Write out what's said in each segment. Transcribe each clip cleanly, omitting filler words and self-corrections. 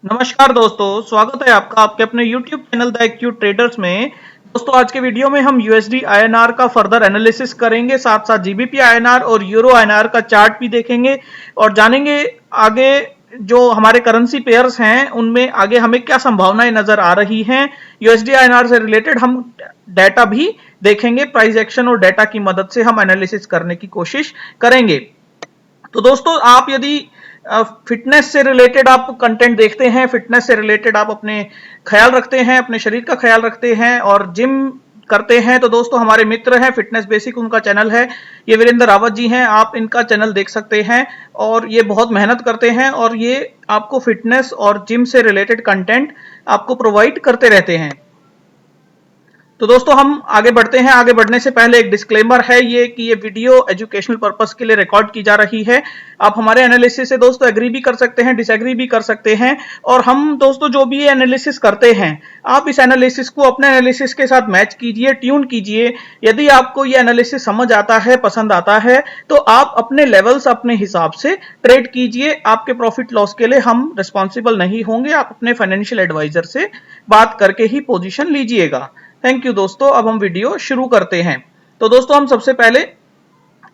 नमस्कार दोस्तों, स्वागत है आपका आपके अपने YouTube channel the AQ traders में। दोस्तों आज के वीडियो में हम USD INR का फर्दर एनालिसिस करेंगे, साथ साथ GBP INR और यूरो INR का चार्ट भी देखेंगे और जानेंगे आगे जो हमारे करेंसी पेयर्स हैं उनमें आगे हमें क्या संभावनाएं नजर आ रही हैं। USD INR से रिलेटेड हम डाटा भी देखेंगे, प्राइस एक्शन और डाटा की मदद से हम एनालिसिस करने की कोशिश करेंगे। तो दोस्तों आप यदि फिटनेस से रिलेटेड आप कंटेंट देखते हैं, फिटनेस से रिलेटेड आप अपने ख्याल रखते हैं, अपने शरीर का ख्याल रखते हैं और जिम करते हैं, तो दोस्तों हमारे मित्र हैं फिटनेस बेसिक, उनका चैनल है, ये वीरेंद्र रावत जी हैं, आप इनका चैनल देख सकते हैं। और ये बहुत मेहनत करते हैं और ये आपको फिटनेस और जिम से रिलेटेड कंटेंट आपको प्रोवाइड करते रहते हैं। तो दोस्तों हम आगे बढ़ते हैं। आगे बढ़ने से पहले एक डिस्क्लेमर है ये कि ये वीडियो एजुकेशनल पर्पस के लिए रिकॉर्ड की जा रही है। आप हमारे एनालिसिस से दोस्तों एग्री भी कर सकते हैं, डिसएग्री भी कर सकते हैं। और हम दोस्तों जो भी ये एनालिसिस करते हैं, आप इस एनालिसिस को अपने एनालिसिस के साथ मैच कीजिए, ट्यून कीजिए। यदि आपको ये एनालिसिस समझ आता है, पसंद आता है, तो आप अपने लेवल्स अपने हिसाब से ट्रेड कीजिए। आपके प्रॉफिट लॉस के लिए हम रिस्पॉन्सिबल नहीं होंगे। आप अपने फाइनेंशियल एडवाइजर से बात करके ही पोजीशन लीजिएगा। थैंक यू दोस्तों, अब हम वीडियो शुरू करते हैं। तो दोस्तों हम सबसे पहले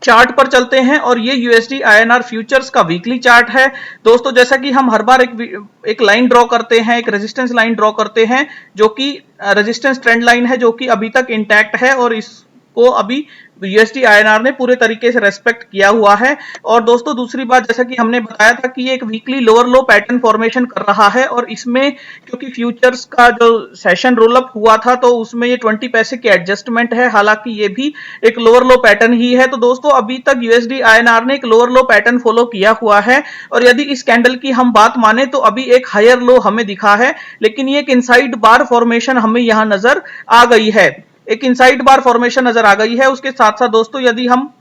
चार्ट पर चलते हैं और ये यूएसडी आईएनआर फ्यूचर्स का वीकली चार्ट है। दोस्तों जैसा कि हम हर बार एक लाइन ड्रॉ करते हैं, एक रेजिस्टेंस लाइन ड्रॉ करते हैं, जो कि रेजिस्टेंस ट्रेंड लाइन है, जो कि अभी तक इंटैक्ट है और इसको अभी यूएसडी आईएनआर ने पूरे तरीके से रेस्पेक्ट किया हुआ है। और दोस्तों दूसरी बात, जैसा कि हमने बताया था कि ये एक वीकली लोअर लो पैटर्न फॉर्मेशन कर रहा है और इसमें क्योंकि फ्यूचर्स का जो सेशन रोल अप हुआ था तो उसमें ये 20 पैसे की एडजस्टमेंट है, हालांकि ये भी एक लोअर लो पैटर्न ही है। तो दोस्तों अभी तक यूएसडी आईएनआर ने एक लोअर लो पैटर्न फॉलो किया हुआ है और यदि इस कैंडल की हम बात माने तो अभी एक हायर लो हमें दिखा है, लेकिन ये एक इनसाइड बार फॉर्मेशन हमें यहां नजर आ गई है। एक इनसाइड बार फॉर्मेशन नजर आ गई है। उसके साथ साथ दोस्तों यदि हम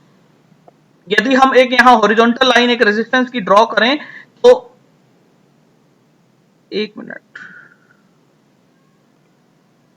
एक यहां हॉरिजॉन्टल लाइन, एक रेजिस्टेंस की ड्रॉ करें तो एक मिनट,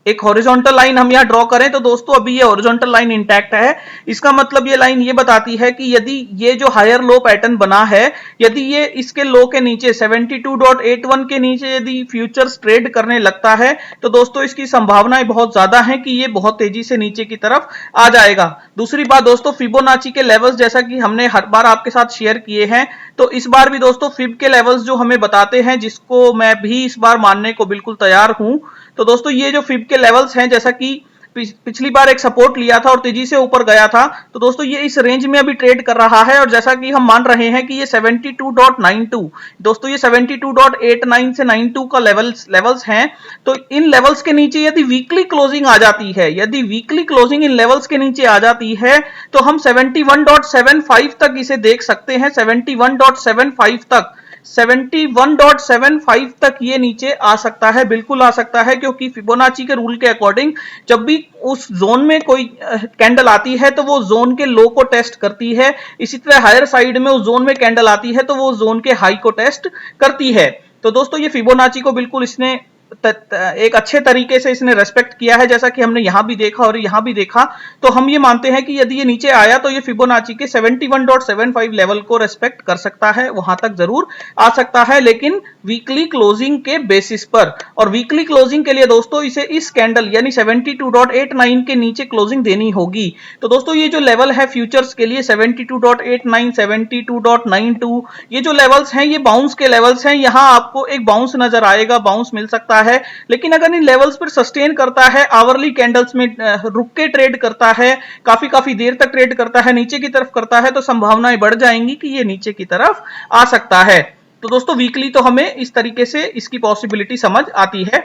एक हॉरिजॉन्टल लाइन हम यहां ड्रॉ करें तो दोस्तों अभी ये हॉरिजॉन्टल लाइन इंटैक्ट है। इसका मतलब ये लाइन ये बताती है कि यदि ये जो हायर लो पैटर्न बना है, यदि ये इसके लो के नीचे 72.81 के नीचे यदि फ्यूचर्स ट्रेड करने लगता है तो दोस्तों इसकी संभावनाएं बहुत ज्यादा है कि ये बहुत तेजी से नीचे की तरफ आ जाएगा। दूसरी बात दोस्तों, फिबोनाची के लेवल्स जैसा कि हमने हर बार आपके साथ शेयर किए हैं, तो इस बार भी दोस्तों फिब के लेवल्स जो हमें बताते हैं, जिसको मैं भी इस बार मानने को बिल्कुल तैयार हूं। तो दोस्तों ये जो फिब के लेवल्स हैं, जैसा कि पिछली बार एक सपोर्ट लिया था और तेजी से ऊपर गया था, तो दोस्तों ये इस रेंज में अभी ट्रेड कर रहा है और जैसा कि हम मान रहे हैं कि ये 72.92, दोस्तों ये 72.89 से 92 का लेवल्स हैं। तो इन लेवल्स के नीचे यदि वीकली क्लोजिंग आ जाती है, यदि वीकली क्लोजिंग इन लेवल्स के नीचे आ जाती है तो हम 71.75 तक इसे देख सकते हैं। 71.75 तक, 71.75 तक ये नीचे आ सकता है, बिल्कुल आ सकता है, क्योंकि फिबोनाची के रूल के अकॉर्डिंग जब भी उस जोन में कोई कैंडल आती है तो वो जोन के लो को टेस्ट करती है। इसी तरह हायर साइड में उस जोन में कैंडल आती है तो वो जोन के हाई को टेस्ट करती है। तो दोस्तों ये फिबोनाची को बिल्कुल इसने एक अच्छे तरीके से इसने रेस्पेक्ट किया है, जैसा कि हमने यहां भी देखा और यहां भी देखा। तो हम ये मानते हैं कि यदि ये नीचे आया तो ये फिबोनाची के 71.75 लेवल को रेस्पेक्ट कर सकता है, वहां तक जरूर आ सकता है, लेकिन वीकली क्लोजिंग के बेसिस पर। और वीकली क्लोजिंग के लिए दोस्तों इसे इस कैंडल यानी 72.89 के नीचे क्लोजिंग देनी होगी। तो दोस्तों ये जो लेवल है फ्यूचर्स के लिए 72.89, 72.92, ये जो लेवल्स हैं ये बाउंस के लेवल्स हैं। यहां आपको एक बाउंस नजर आएगा, बाउंस मिल सकता है, लेकिन अगर इन लेवल्स पर सस्टेन करता है, आवरली कैंडल्स में रुक के ट्रेड करता है, काफी काफी देर तक ट्रेड करता है, नीचे की तरफ करता है, तो संभावनाएं बढ़ जाएंगी कि ये नीचे की तरफ आ सकता है। तो दोस्तों वीकली तो हमें इस तरीके से इसकी पॉसिबिलिटी समझ आती है।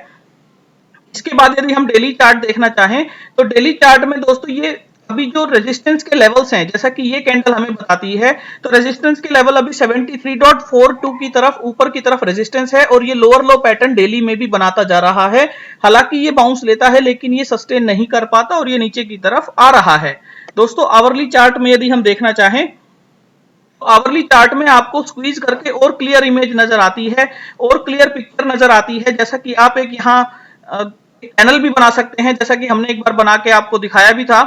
इसके बाद यदि हम डेली चार्ट देखना चाहें तो डेली चार्ट में दोस्तों ये अभी जो रेजिस्टेंस के लेवल्स हैं, जैसा कि ये कैंडल हमें बताती है, तो रेजिस्टेंस के लेवल अभी 73.42 की तरफ ऊपर की तरफ रेजिस्टेंस है और ये लोअर लो पैटर्न डेली में भी बनाता जा रहा है। हालांकि ये बाउंस लेता है लेकिन ये सस्टेन नहीं कर पाता और ये नीचे की तरफ आ रहा है। दोस्तों आवरली चार्ट में यदि हम देखना चाहें, आवरली चार्ट में आपको स्क्वीज करके और क्लियर इमेज नजर आती है, और क्लियर पिक्चर नजर आती है। जैसा कि आप एक यहाँ पैनल भी बना सकते हैं, जैसा कि हमने एक बार बना के आपको दिखाया भी था।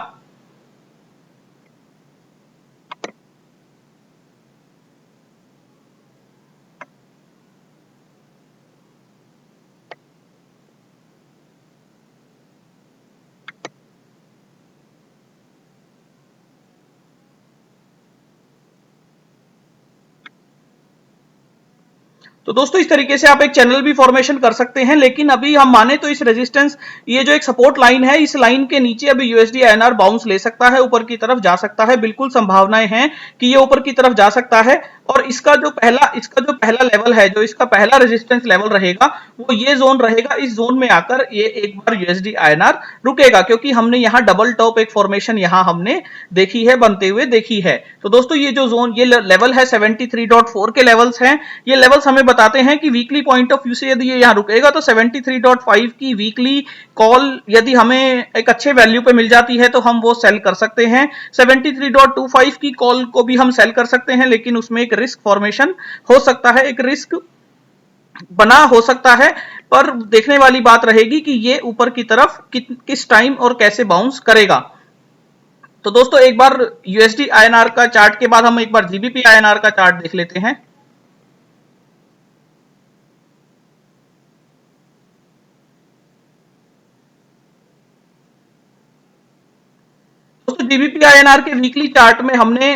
तो दोस्तों इस तरीके से आप एक चैनल भी फॉर्मेशन कर सकते हैं, लेकिन अभी हम माने तो इस रेजिस्टेंस, ये जो एक सपोर्ट लाइन है, इस लाइन के नीचे अभी यूएसडी आईएनआर बाउंस ले सकता है, ऊपर की तरफ जा सकता है, बिल्कुल संभावनाएं हैं कि ये ऊपर की तरफ जा सकता है। और इसका जो पहला लेवल है, जो इसका पहला रेजिस्टेंस लेवल रहेगा, वो ये जोन रहेगा। इस जोन में आकर ये एक बार यूएसडी आईएनआर रुकेगा, क्योंकि हमने यहाँ डबल टॉप एक फॉर्मेशन यहाँ हमने देखी है, बनते हुए देखी है। तो दोस्तों ये जो जोन, ये लेवल है 73.4 के लेवल्स हैं। ये लेवल्स हमें बताते हैं कि वीकली पॉइंट ऑफ व्यू से यदि ये यहाँ रुकेगा तो 73.5 की वीकली कॉल यदि हमें एक अच्छे वैल्यू पे मिल जाती है तो हम वो सेल कर सकते हैं। 73.25 की कॉल को भी हम सेल कर सकते हैं, लेकिन उसमें एक रिस्क फॉर्मेशन हो सकता है, एक रिस्क बना हो सकता है। पर देखने वाली बात रहेगी कि ये ऊपर की तरफ किस टाइम और कैसे बाउंस करेगा। तो दोस्तों एक बार यूएसडी आईएनआर का चार्ट के बाद हम एक बार जीबीपी आईएनआर का चार्ट देख लेते हैं। दोस्तों जीबीपी आईएनआर के वीकली चार्ट में हमने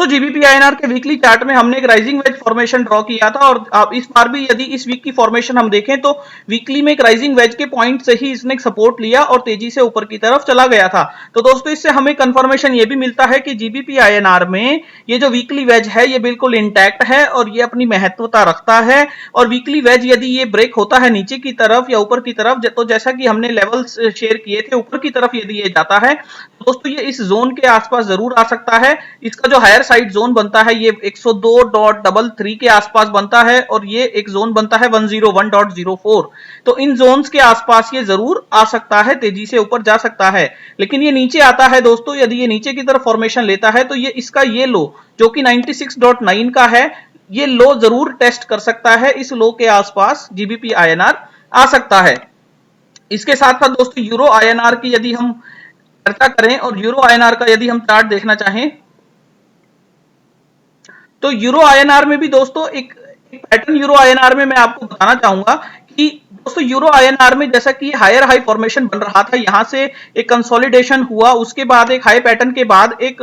जीबीपी आईएनआर के वीकली चार्ट में हमने एक राइजिंग वेज फॉर्मेशन ड्रॉ किया था, और आप इस बार भी यदि इस वीक की फॉर्मेशन हम देखें तो वीकली में एक राइजिंग वेज के पॉइंट से ही इसने एक सपोर्ट लिया और तेजी से ऊपर की तरफ चला गया था। तो दोस्तों इससे हमें कंफर्मेशन ये भी मिलता है कि जीबीपी आईएनआर में ये जो वीकली वेज है ये बिल्कुल इंटैक्ट है और ये अपनी महत्वता रखता है। और वीकली वेज यदि ये ब्रेक होता है नीचे की तरफ या ऊपर की तरफ, तो जैसा कि हमने लेवल्स शेयर किए थे, ऊपर की तरफ यदि ये जाता है दोस्तों ये इस जोन के आसपास जरूर आ सकता है। इसका जो हायर साइड जोन बनता है ये 102.33 के आसपास बनता है, और ये एक जोन बनता है 101.04। तो इन जोन्स के आसपास ये जरूर आ सकता है, तेजी से ऊपर जा सकता है। लेकिन ये नीचे आता है दोस्तों, यदि ये नीचे की तरफ फॉर्मेशन लेता है तो ये इसका ये लो जो कि 96.9 का है, ये लो जरूर टेस्ट कर सकता है। इस लो के आसपास जीबीपी आईएनआर आ सकता है। इसके साथ साथ दोस्तों यूरो आईएनआर की यदि हम चर्चा करें और यूरो आईएनआर का यदि हम चार्ट देखना चाहें तो यूरो आईएनआर में भी दोस्तों एक पैटर्न यूरो आईएनआर में मैं आपको बताना चाहूंगा कि दोस्तों यूरो आईएनआर में जैसा कि हायर हाई फॉर्मेशन बन रहा था, यहां से एक कंसोलिडेशन हुआ, उसके बाद एक हाई पैटर्न के बाद एक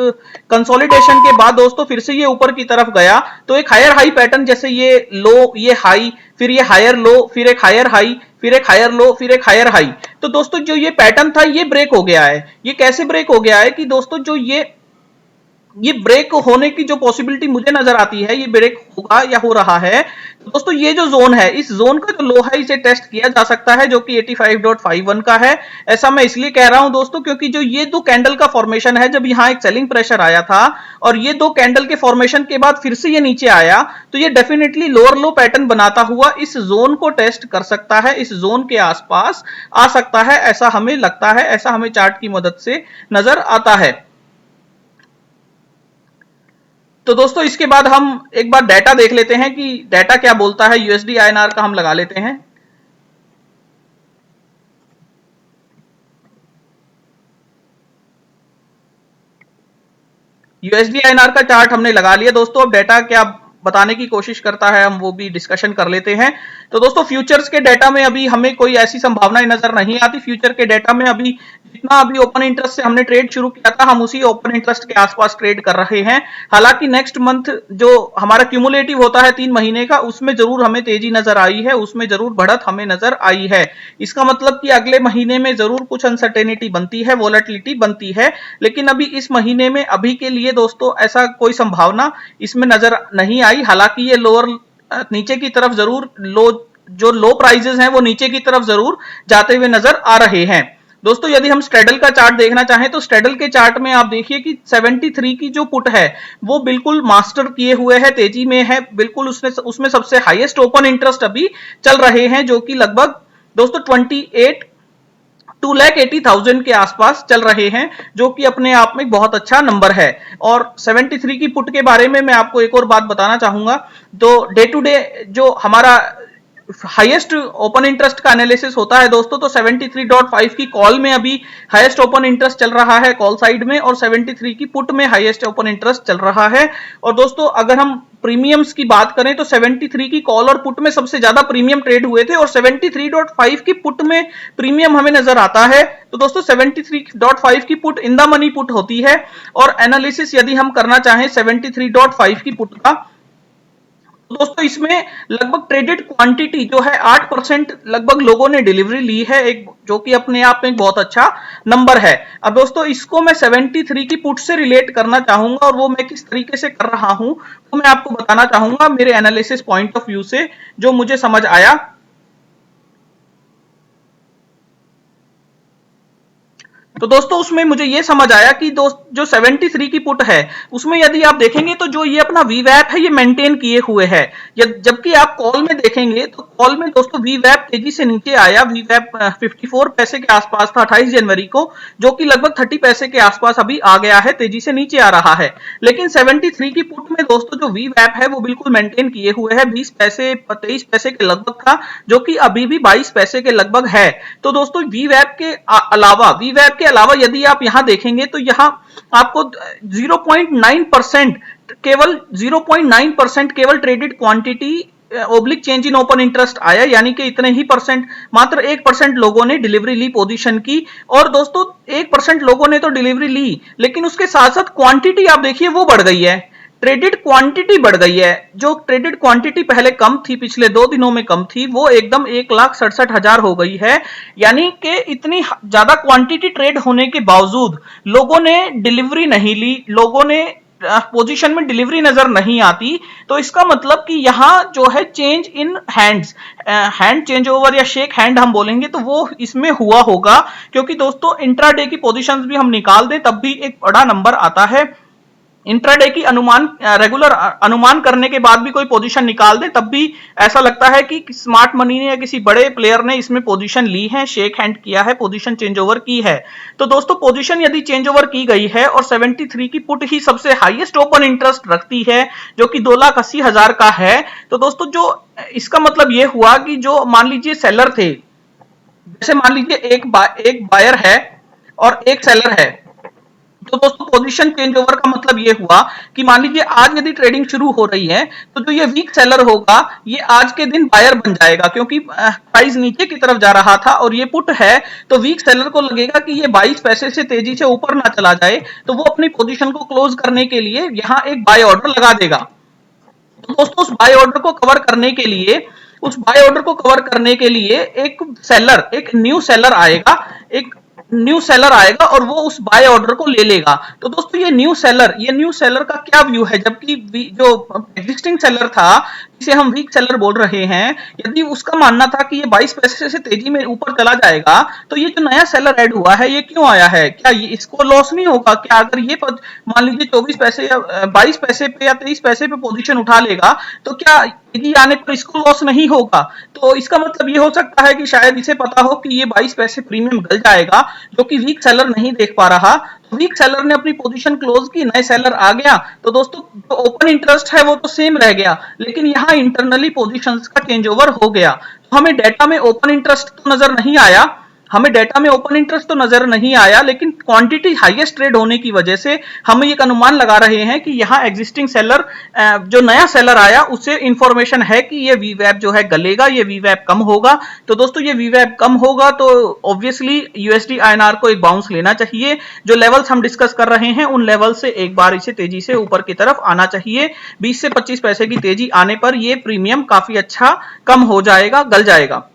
कंसोलिडेशन के बाद दोस्तों फिर से ये ऊपर की तरफ गया। तो एक हायर हाई पैटर्न, जैसे ये लो, ये हाई, फिर ये हायर लो, फिर एक हायर हाई, फिर एक हायर लो, फिर एक हायर हाई। तो दोस्तों जो ये पैटर्न था ये ब्रेक हो गया है। ये कैसे ब्रेक हो गया है कि दोस्तों जो ये ब्रेक होने की जो पॉसिबिलिटी मुझे नजर आती है, ये ब्रेक होगा या हो रहा है। तो दोस्तों ये जो जोन है, इस जोन का जो लो है इसे टेस्ट किया जा सकता है, जो कि 85.51 का है। ऐसा मैं इसलिए कह रहा हूं दोस्तों क्योंकि जो ये दो कैंडल का फॉर्मेशन है, जब यहां एक सेलिंग प्रेशर आया था और ये दो कैंडल के फॉर्मेशन के बाद फिर से ये नीचे आया, तो ये डेफिनेटली लोअर लो पैटर्न बनाता हुआ इस जोन को टेस्ट कर सकता है, इस जोन के आसपास आ सकता है, ऐसा हमें लगता है, ऐसा हमें चार्ट की मदद से नजर आता है। तो दोस्तों इसके बाद हम एक बार डाटा देख लेते हैं कि डाटा क्या बोलता है। यूएसडी आईएनआर का हम लगा लेते हैं। यूएसडी आईएनआर का चार्ट हमने लगा लिया दोस्तों। अब डाटा क्या बताने की कोशिश करता है हम वो भी डिस्कशन कर लेते हैं। तो दोस्तों फ्यूचर्स के डेटा में अभी हमें कोई ऐसी संभावनाएं नजर नहीं आती। फ्यूचर के डेटा में अभी जितना अभी ओपन इंटरेस्ट से हमने ट्रेड शुरू किया था, हम उसी ओपन इंटरेस्ट के आसपास ट्रेड कर रहे हैं। हालांकि नेक्स्ट मंथ जो हमारा क्यूमुलेटिव होता है 3 महीने का, उसमें जरूर हमें तेजी नजर आई है, उसमें जरूर बढ़त हमें नजर आई है। इसका मतलब कि अगले महीने में जरूर कुछ अनसर्टेनिटी बनती है, वोलेटिलिटी बनती है। लेकिन अभी इस महीने में अभी के लिए दोस्तों ऐसा कोई संभावना इसमें नजर नहीं आई। हालांकि ये लोअर नीचे की तरफ जरूर जो लो प्राइजेस हैं वो नीचे की तरफ जरूर जाते हुए नजर आ रहे हैं। दोस्तों यदि हम स्ट्रेडल का चार्ट देखना चाहें तो स्ट्रेडल के चार्ट में आप देखिए कि 73 की जो पुट है वो बिल्कुल मास्टर किए हुए है, तेजी में है, बिल्कुल उसमें सबसे हाईएस्ट ओपन इंटरेस्ट अभी चल रहे हैं, जो कि लगभग दोस्तों 2,80,000 के आसपास चल रहे हैं, जो कि अपने आप में बहुत अच्छा नंबर है। और 73 की पुट के बारे में मैं आपको एक और बात बताना चाहूंगा। तो डे टू डे जो हमारा हाईएस्ट ओपन इंटरेस्ट का एनालिसिस होता है दोस्तों, तो 73.5 की कॉल में अभी हाईएस्ट ओपन इंटरेस्ट चल रहा है कॉल साइड में, और 73 की पुट में हाईएस्ट ओपन इंटरेस्ट चल रहा है। और दोस्तों अगर हम प्रीमियम्स की बात करें तो 73 की कॉल और पुट में सबसे ज्यादा प्रीमियम ट्रेड हुए थे और 73.5 की पुट में प्रीमियम हमें नजर आता है। तो दोस्तों 73.5 की put in the money put होती है और एनालिसिस यदि हम करना चाहें 73.5 की पुट का, तो दोस्तों इसमें लगभग ट्रेडेड क्वांटिटी जो है 8% लगभग लोगों ने डिलीवरी ली है, एक जो कि अपने आप में बहुत अच्छा नंबर है। अब दोस्तों इसको मैं 73 की पुट से रिलेट करना चाहूंगा और वो मैं किस तरीके से कर रहा हूं वो मैं आपको बताना चाहूंगा मेरे एनालिसिस पॉइंट ऑफ व्यू से जो मुझे समझ आया। तो दोस्तों उसमें मुझे ये समझ आया कि दोस्त जो 73 की पुट है उसमें यदि आप देखेंगे तो जो ये अपना वीवैप है ये मेंटेन किए हुए है, जबकि आप कॉल में देखेंगे तो कॉल में दोस्तों वीवैप तेजी से नीचे आया। वीवैप 54 पैसे के आसपास था 28 जनवरी को, जो कि लगभग 30 पैसे के आसपास अभी आ गया है, तेजी से नीचे आ रहा है। लेकिन 73 की पुट में दोस्तों जो वीवैप है वो बिल्कुल मेंटेन किए हुए है, 20 पैसे 23 पैसे के लगभग था, जो कि अभी भी 22 पैसे के लगभग है। तो दोस्तों वीवैप के अलावा यदि आप यहां देखेंगे तो यहां आपको 0.9% केवल 0.9% केवल traded quantity oblique change in open interest आया, यानी कि इतने ही परसेंट, मात्र 1% लोगों ने डिलीवरी ली पोजीशन की। और दोस्तों 1% लोगों ने तो डिलीवरी ली, लेकिन उसके साथ साथ क्वांटिटी आप देखिए वो बढ़ गई है, ट्रेडेड क्वांटिटी बढ़ गई है। जो ट्रेडेड क्वांटिटी पहले कम थी, पिछले 2 दिनों में कम थी, वो एकदम 1,67,000 हो गई है। यानी कि इतनी ज्यादा क्वांटिटी ट्रेड होने के बावजूद लोगों ने डिलीवरी नहीं ली, लोगों ने पोजीशन में डिलीवरी नजर नहीं आती। तो इसका मतलब कि यहां जो है change in hands, hand change over या शेक हैंड हम बोलेंगे तो वो इसमें हुआ होगा, क्योंकि दोस्तों इंट्राडे की पोजीशंस भी हम निकाल दें तब भी एक बड़ा नंबर आता है। इंट्राडे की अनुमान रेगुलर अनुमान करने के बाद भी कोई पोजीशन निकाल दे तब भी ऐसा लगता है कि स्मार्ट मनी ने या किसी बड़े प्लेयर ने इसमें पोजीशन ली है, शेक हैंड किया है, पोजीशन चेंज ओवर की है। तो दोस्तों पोजीशन यदि चेंज ओवर की गई है और 73 की पुट ही सबसे हाईएस्ट ओपन इंटरेस्ट रखती है जो कि 2,80,000 का है, तो दोस्तों जो इसका मतलब यह हुआ कि जो मान लीजिए सेलर थे, जैसे मान लीजिए एक बायर है और एक सेलर है, तो दोस्तों पोजीशन चेंज ओवर का मतलब ये हुआ कि मान लीजिए आज यदि ट्रेडिंग शुरू हो रही है तो जो ये वीक सेलर होगा ये आज के दिन बायर बन जाएगा, क्योंकि प्राइस नीचे की तरफ जा रहा था और ये पुट है, तो वीक सेलर को लगेगा कि ये 22 पैसे से तेजी से ऊपर ना चला जाए, तो वो अपनी पोजीशन को क्लोज करने के लिए यहां एक बाय ऑर्डर लगा देगा। तो दोस्तों उस बाय ऑर्डर को कवर करने के लिए, एक न्यू सेलर आएगा और वो उस बाय ऑर्डर को ले लेगा। तो दोस्तों ये न्यू सेलर का क्या व्यू है, जबकि जो एग्जिस्टिंग सेलर था जिसे हम वीक सेलर बोल रहे हैं, यदि उसका मानना था कि ये 22 पैसे से तेजी में ऊपर चला जाएगा, तो ये जो नया सेलर ऐड हुआ है ये क्यों आया है? क्या ये इसको लॉस नहीं होगा? क्या अगर ये मान लीजिए 24 पैसे या 22 पैसे पे या 23 पैसे पे पोजीशन उठा लेगा तो क्या तेजी आने पर इसको लॉस नहीं होगा? तो इसका मतलब ये हो सकता है कि शायद इसे पता हो कि ये 22 पैसे प्रीमियम गल जाएगा, जो कि वीक सेलर नहीं देख पा रहा। तो वीक सेलर ने अपनी पोजीशन क्लोज की, नए सेलर आ गया, तो दोस्तों जो ओपन इंटरेस्ट है वो तो सेम रह गया, लेकिन यहाँ इंटरनली पोजीशंस का चेंज ओवर हो गया। तो हमें डेटा में ओपन इंटरेस्ट तो नजर नहीं आया, लेकिन क्वांटिटी हाईएस्ट ट्रेड होने की वजह से हम एक अनुमान लगा रहे हैं कि यहाँ एग्जिस्टिंग सेलर, जो नया सेलर आया उससे इंफॉर्मेशन है कि ये वीवैप जो है गलेगा, ये वीवैप कम होगा। तो दोस्तों ये वीवैप कम होगा तो ऑब्वियसली यूएसडी आईएनआर को एक बाउंस लेना चाहिए। जो लेवल्स हम डिस्कस कर रहे हैं उन लेवल से एक बार इसे तेजी से ऊपर की तरफ आना चाहिए। 20 से 25 पैसे की तेजी आने पर ये प्रीमियम काफी अच्छा कम हो जाएगा, गल जाएगा।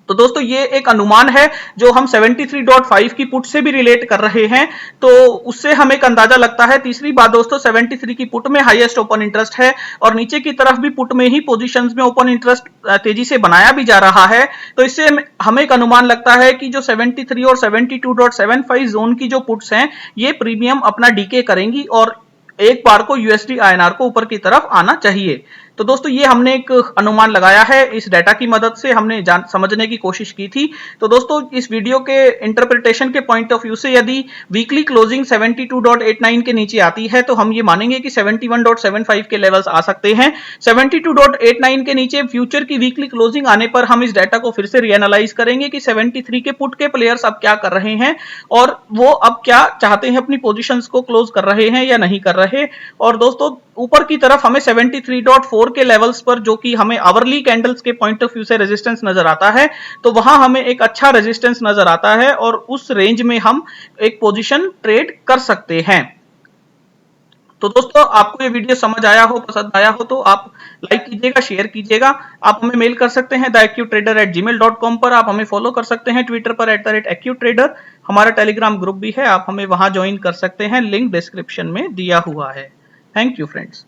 तो दोस्तों ये एक अनुमान है जो हम 73.5 की पुट से भी रिलेट कर रहे हैं, तो उससे हमें एक अंदाजा लगता है। तीसरी बात दोस्तों, 73 की पुट में हाईएस्ट ओपन इंटरेस्ट है और नीचे की तरफ भी पुट में ही पोजीशंस में ओपन इंटरेस्ट तेजी से बनाया भी जा रहा है, तो इससे हमें एक अनुमान लगता है कि जो 73 और 72.75 जोन की जो पुट्स हैं ये प्रीमियम अपना डीके करेंगी और एक बार को यूएसडी आईएनआर को ऊपर की तरफ आना चाहिए। तो दोस्तों ये हमने एक अनुमान लगाया है, इस डाटा की मदद से हमने समझने की कोशिश की थी। तो दोस्तों इस वीडियो के इंटरप्रिटेशन के पॉइंट ऑफ व्यू से यदि वीकली क्लोजिंग 72.89 के नीचे आती है तो हम ये मानेंगे कि 71.75 के लेवल्स आ सकते हैं। 72.89 के नीचे फ्यूचर की वीकली क्लोजिंग आने पर हम इस डाटा को फिर से रीएनालाइज करेंगे कि 73 के पुट के प्लेयर्स अब क्या कर रहे हैं और वो अब क्या चाहते हैं, अपनी पोजीशंस को क्लोज कर रहे हैं या नहीं कर रहे। और दोस्तों ऊपर की तरफ हमें 73.4 के लेवल्स पर, जो कि हमें आवरली कैंडल्स के पॉइंट ऑफ व्यू से रेजिस्टेंस नजर आता है, तो वहां हमें एक अच्छा रेजिस्टेंस नजर आता है और उस रेंज में हम एक पोजीशन ट्रेड कर सकते हैं। तो दोस्तों, आपको ये वीडियो समझ आया हो, पसंद आया हो, तो आप लाइक कीजिएगा, शेयर कीजिएगा। आप हमें मेल कर सकते हैं theaccutrader@gmail.com पर। आप हमें फॉलो कर सकते हैं ट्विटर पर @accutrader। हमारा टेलीग्राम ग्रुप भी है, आप हमें वहां ज्वाइन कर सकते हैं, लिंक डिस्क्रिप्शन में दिया हुआ है। Thank you friends.